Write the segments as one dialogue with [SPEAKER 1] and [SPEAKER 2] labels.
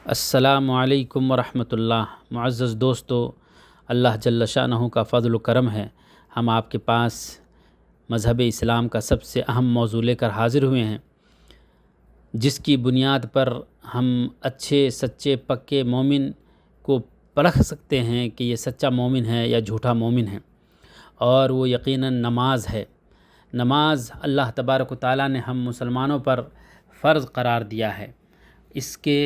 [SPEAKER 1] السلام علیکم ورحمۃ اللہ۔ معزز دوستو، اللہ جل شانہ کا فضل و کرم ہے، ہم آپ کے پاس مذہب اسلام کا سب سے اہم موضوع لے کر حاضر ہوئے ہیں، جس کی بنیاد پر ہم اچھے سچے پکے مومن کو پرکھ سکتے ہیں کہ یہ سچا مومن ہے یا جھوٹا مومن ہے، اور وہ یقیناً نماز ہے۔ نماز اللہ تبارک و تعالیٰ نے ہم مسلمانوں پر فرض قرار دیا ہے۔ اس کے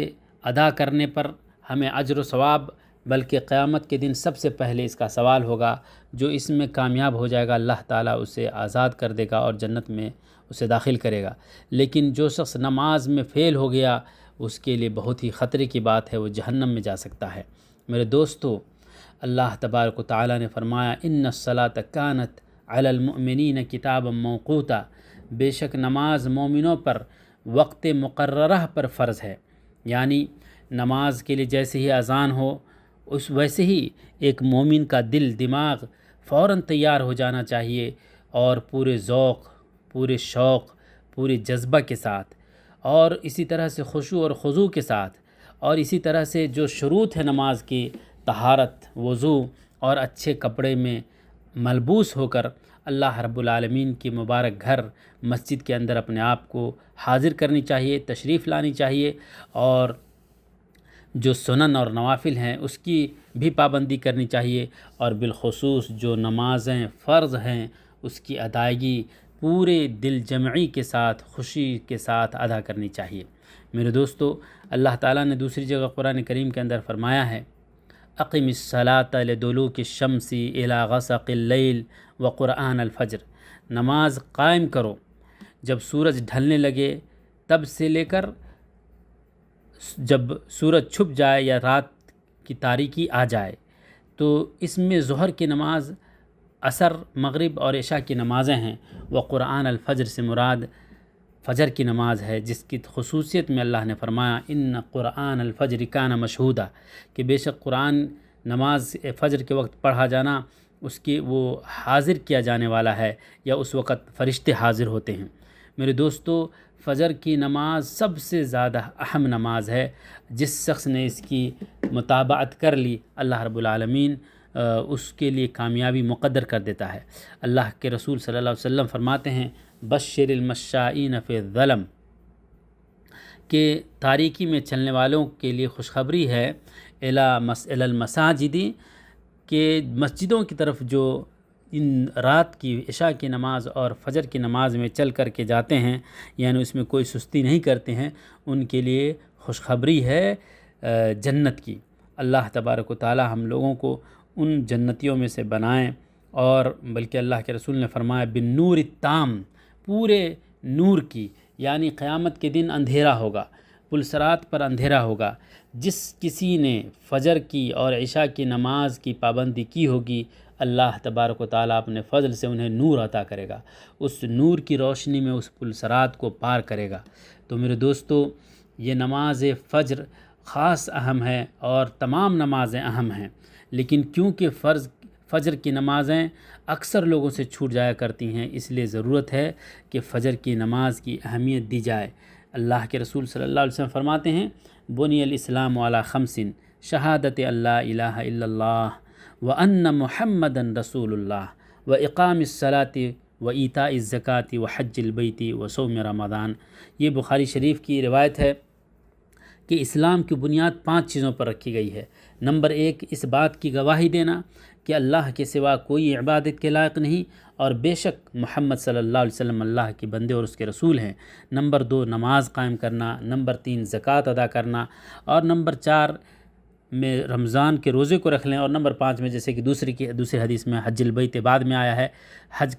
[SPEAKER 1] ادا کرنے پر ہمیں اجر و ثواب، بلکہ قیامت کے دن سب سے پہلے اس کا سوال ہوگا۔ جو اس میں کامیاب ہو جائے گا اللہ تعالیٰ اسے آزاد کر دے گا اور جنت میں اسے داخل کرے گا، لیکن جو شخص نماز میں فیل ہو گیا اس کے لیے بہت ہی خطرے کی بات ہے، وہ جہنم میں جا سکتا ہے۔ میرے دوستو، اللہ تبارک و تعالیٰ نے فرمایا ان الصلاۃ کانت علی المؤمنین کتابا موقوتا، بے شک نماز مومنوں پر وقت مقررہ پر فرض ہے۔ یعنی نماز کے لیے جیسے ہی اذان ہو ویسے ہی ایک مومن کا دل دماغ فوراً تیار ہو جانا چاہیے، اور پورے ذوق، پورے شوق، پورے جذبہ کے ساتھ، اور اسی طرح سے خشوع اور خضوع کے ساتھ، اور اسی طرح سے جو شروط ہے نماز کی، طہارت، وضو اور اچھے کپڑے میں ملبوس ہو کر اللہ رب العالمین کی مبارک گھر مسجد کے اندر اپنے آپ کو حاضر کرنی چاہیے، تشریف لانی چاہیے، اور جو سنن اور نوافل ہیں اس کی بھی پابندی کرنی چاہیے، اور بالخصوص جو نمازیں فرض ہیں اس کی ادائیگی پورے دل جمعی کے ساتھ، خوشی کے ساتھ ادا کرنی چاہیے۔ میرے دوستو، اللہ تعالیٰ نے دوسری جگہ قرآن کریم کے اندر فرمایا ہے اقم الصلاۃ لدلوک الشمس الی غسق اللیل وقرآن الفجر، نماز قائم کرو جب سورج ڈھلنے لگے تب سے لے کر جب سورج چھپ جائے یا رات کی تاریکی آ جائے۔ تو اس میں ظہر کی نماز، عصر، مغرب اور عشاء کی نمازیں ہیں، وقرآن الفجر سے مراد فجر کی نماز ہے، جس کی خصوصیت میں اللہ نے فرمایا ان قرآن الفجر کان مشہودا، کہ بے شک قرآن نماز فجر کے وقت پڑھا جانا اس کی وہ حاضر کیا جانے والا ہے، یا اس وقت فرشتے حاضر ہوتے ہیں۔ میرے دوستو، فجر کی نماز سب سے زیادہ اہم نماز ہے۔ جس شخص نے اس کی متابعت کر لی اللہ رب العالمین اس کے لیے کامیابی مقدر کر دیتا ہے۔ اللہ کے رسول صلی اللہ علیہ وسلم فرماتے ہیں بشر المشائین فی الظلم، کہ تاریکی میں چلنے والوں کے لیے خوشخبری ہے الی المساجد، کہ مسجدوں کی طرف جو ان رات کی عشاء کی نماز اور فجر کی نماز میں چل کر کے جاتے ہیں، یعنی اس میں کوئی سستی نہیں کرتے ہیں، ان کے لیے خوشخبری ہے جنت کی۔ اللہ تبارک و تعالی ہم لوگوں کو ان جنتیوں میں سے بنائیں، اور بلکہ اللہ کے رسول نے فرمایا بالنور التام، پورے نور کی، یعنی قیامت کے دن اندھیرا ہوگا، پلسرات پر اندھیرا ہوگا۔ جس کسی نے فجر کی اور عشاء کی نماز کی پابندی کی ہوگی، اللہ تبارک و تعالیٰ اپنے فضل سے انہیں نور عطا کرے گا، اس نور کی روشنی میں اس پلسرات کو پار کرے گا۔ تو میرے دوستو، یہ نماز فجر خاص اہم ہے، اور تمام نمازیں اہم ہیں، لیکن کیونکہ فجر کی نمازیں اکثر لوگوں سے چھوٹ جایا کرتی ہیں، اس لیے ضرورت ہے کہ فجر کی نماز کی اہمیت دی جائے۔ اللہ کے رسول صلی اللہ علیہ وسلم فرماتے ہیں بنی الاسلام علی خمس شہادت اللہ الہ الا اللہ وان محمدً رسول اللہ واقام الصلاۃ وایتاء الزکوٰۃ وحج البیت وصوم رمضان۔ یہ بخاری شریف کی روایت ہے کہ اسلام کی بنیاد 5 چیزوں پر رکھی گئی ہے۔ نمبر 1، اس بات کی گواہی دینا کہ اللہ کے سوا کوئی عبادت کے لائق نہیں، اور بے شک محمد صلی اللہ علیہ وسلم اللہ کے بندے اور اس کے رسول ہیں۔ نمبر 2، نماز قائم کرنا۔ نمبر 3، زکوٰۃ ادا کرنا، اور نمبر 4 میں رمضان کے روزے کو رکھ لیں، اور نمبر 5 میں جیسے کہ دوسری حدیث میں حج البیت بعد میں آیا ہے، حج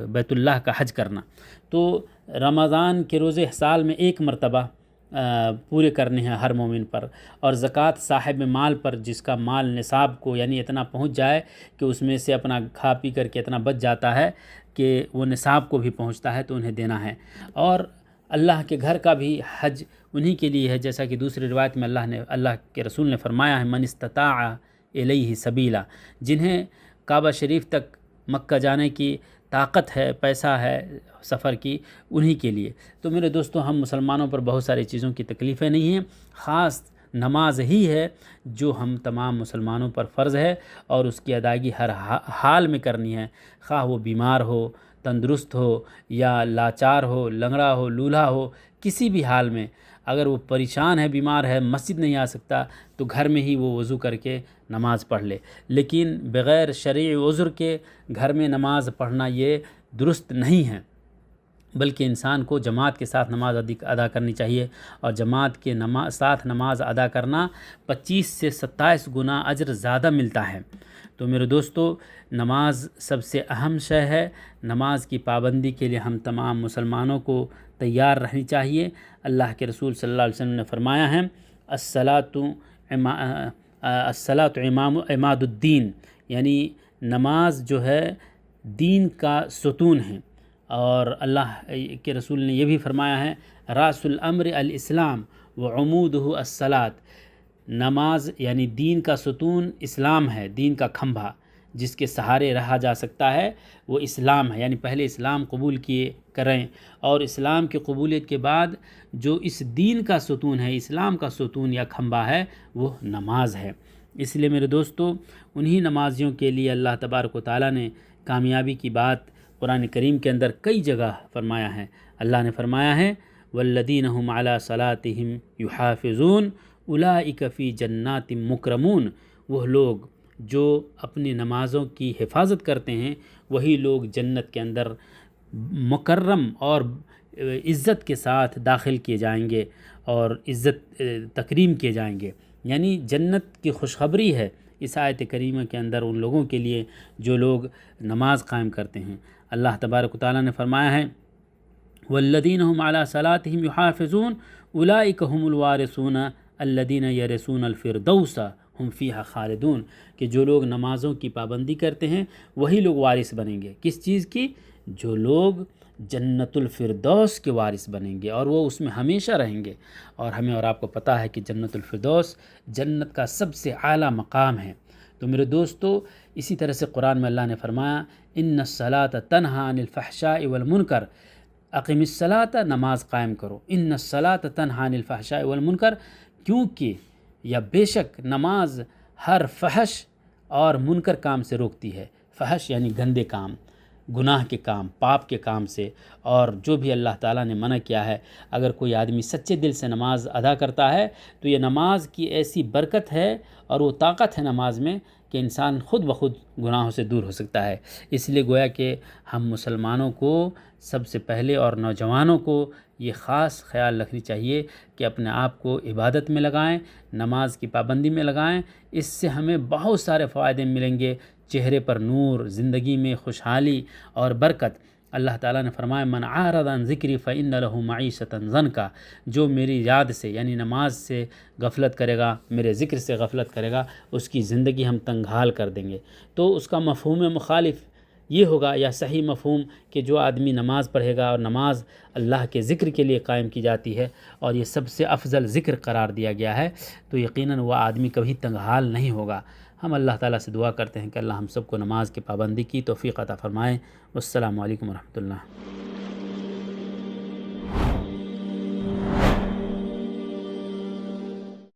[SPEAKER 1] بیت اللہ کا حج کرنا۔ تو رمضان کے روزے سال میں 1 مرتبہ پورے کرنے ہیں ہر مومن پر، اور زکوٰۃ صاحب مال پر جس کا مال نصاب کو یعنی اتنا پہنچ جائے کہ اس میں سے اپنا کھا پی کر کے اتنا بچ جاتا ہے کہ وہ نصاب کو بھی پہنچتا ہے، تو انہیں دینا ہے۔ اور اللہ کے گھر کا بھی حج انہی کے لیے ہے، جیسا کہ دوسری روایت میں اللہ کے رسول نے فرمایا ہے من استطاع الیہ سبیلا، جنہیں کعبہ شریف تک مکہ جانے کی طاقت ہے، پیسہ ہے سفر کی، انہی کے لیے۔ تو میرے دوستو، ہم مسلمانوں پر بہت ساری چیزوں کی تکلیفیں نہیں ہیں، خاص نماز ہی ہے جو ہم تمام مسلمانوں پر فرض ہے، اور اس کی ادائیگی ہر حال میں کرنی ہے، خواہ وہ بیمار ہو، تندرست ہو، یا لاچار ہو، لنگڑا ہو، لولہا ہو، کسی بھی حال میں۔ اگر وہ پریشان ہے، بیمار ہے، مسجد نہیں آ سکتا، تو گھر میں ہی وہ وضو کر کے نماز پڑھ لے، لیکن بغیر شرعی عذر کے گھر میں نماز پڑھنا یہ درست نہیں ہے، بلکہ انسان کو جماعت کے ساتھ نماز ادا کرنی چاہیے، اور جماعت کے ساتھ نماز ادا کرنا 25 سے 27 گنا اجر زیادہ ملتا ہے۔ تو میرے دوستو، نماز سب سے اہم شے ہے، نماز کی پابندی کے لیے ہم تمام مسلمانوں کو تیار رہنی چاہیے۔ اللہ کے رسول صلی اللہ علیہ وسلم نے فرمایا ہے، الصلاۃ عماد الدین، یعنی نماز جو ہے دین کا ستون ہے، اور اللہ کے رسول نے یہ بھی فرمایا ہے، راس الامر الاسلام وعمودہ الصلاۃ، نماز یعنی دین کا ستون اسلام ہے، دین کا کھمبا جس کے سہارے رہا جا سکتا ہے وہ اسلام ہے، یعنی پہلے اسلام قبول کریں، اور اسلام کی قبولیت کے بعد جو اس دین کا ستون ہے، اسلام کا ستون یا کھمبا ہے، وہ نماز ہے۔ اس لیے میرے دوستو، انہی نمازیوں کے لیے اللہ تبارک و تعالیٰ نے کامیابی کی بات قرآن کریم کے اندر کئی جگہ فرمایا ہے۔ اللہ نے فرمایا ہے، والذین هم علی صلاتہم یحافظون اولئک فی جنات مکرمون، وہ لوگ جو اپنی نمازوں کی حفاظت کرتے ہیں وہی لوگ جنت کے اندر مکرم اور عزت کے ساتھ داخل کیے جائیں گے، اور عزت تکریم کیے جائیں گے، یعنی جنت کی خوشخبری ہے اس آیت کریمہ کے اندر ان لوگوں کے لیے جو لوگ نماز قائم کرتے ہیں۔ اللہ تبارک و تعالیٰ نے فرمایا ہے، والذین هم علی صلاتہم یحافظون اولئک هم الوارثون الذین یرثون الفردوس ہم فیہا خالدون، کہ جو لوگ نمازوں کی پابندی کرتے ہیں وہی لوگ وارث بنیں گے۔ کس چیز کی؟ جو لوگ جنت الفردوس کے وارث بنیں گے، اور وہ اس میں ہمیشہ رہیں گے، اور ہمیں اور آپ کو پتہ ہے کہ جنت الفردوس جنت کا سب سے اعلیٰ مقام ہے۔ تو میرے دوستو، اسی طرح سے قرآن میں اللہ نے فرمایا، ان الصلاۃ تنہی عن الفحشاء والمنکر، اقم الصلاۃ، نماز قائم کرو، ان الصلاۃ تنہی عن الفحشاء والمنکر، کیونکہ یا بے شک نماز ہر فحش اور منکر کام سے روکتی ہے۔ فحش یعنی گندے کام، گناہ کے کام، پاپ کے کام سے، اور جو بھی اللہ تعالیٰ نے منع کیا ہے۔ اگر کوئی آدمی سچے دل سے نماز ادا کرتا ہے تو یہ نماز کی ایسی برکت ہے اور وہ طاقت ہے نماز میں کہ انسان خود بخود گناہوں سے دور ہو سکتا ہے۔ اس لیے گویا کہ ہم مسلمانوں کو سب سے پہلے اور نوجوانوں کو یہ خاص خیال رکھنی چاہیے کہ اپنے آپ کو عبادت میں لگائیں، نماز کی پابندی میں لگائیں۔ اس سے ہمیں بہت سارے فائدے ملیں گے، چہرے پر نور، زندگی میں خوشحالی اور برکت۔ اللہ تعالیٰ نے فرمایا، من اعرض عن ذکری فإن له معیشۃ ضنکا، جو میری یاد سے یعنی نماز سے غفلت کرے گا، میرے ذکر سے غفلت کرے گا، اس کی زندگی ہم تنگحال کر دیں گے۔ تو اس کا مفہوم مخالف یہ ہوگا، یا صحیح مفہوم، کہ جو آدمی نماز پڑھے گا، اور نماز اللہ کے ذکر کے لیے قائم کی جاتی ہے اور یہ سب سے افضل ذکر قرار دیا گیا ہے، تو یقیناً وہ آدمی کبھی تنگحال نہیں ہوگا۔ ہم اللہ تعالیٰ سے دعا کرتے ہیں کہ اللہ ہم سب کو نماز کی پابندی کی توفیق عطا فرمائے۔ والسلام علیکم ورحمۃ اللہ۔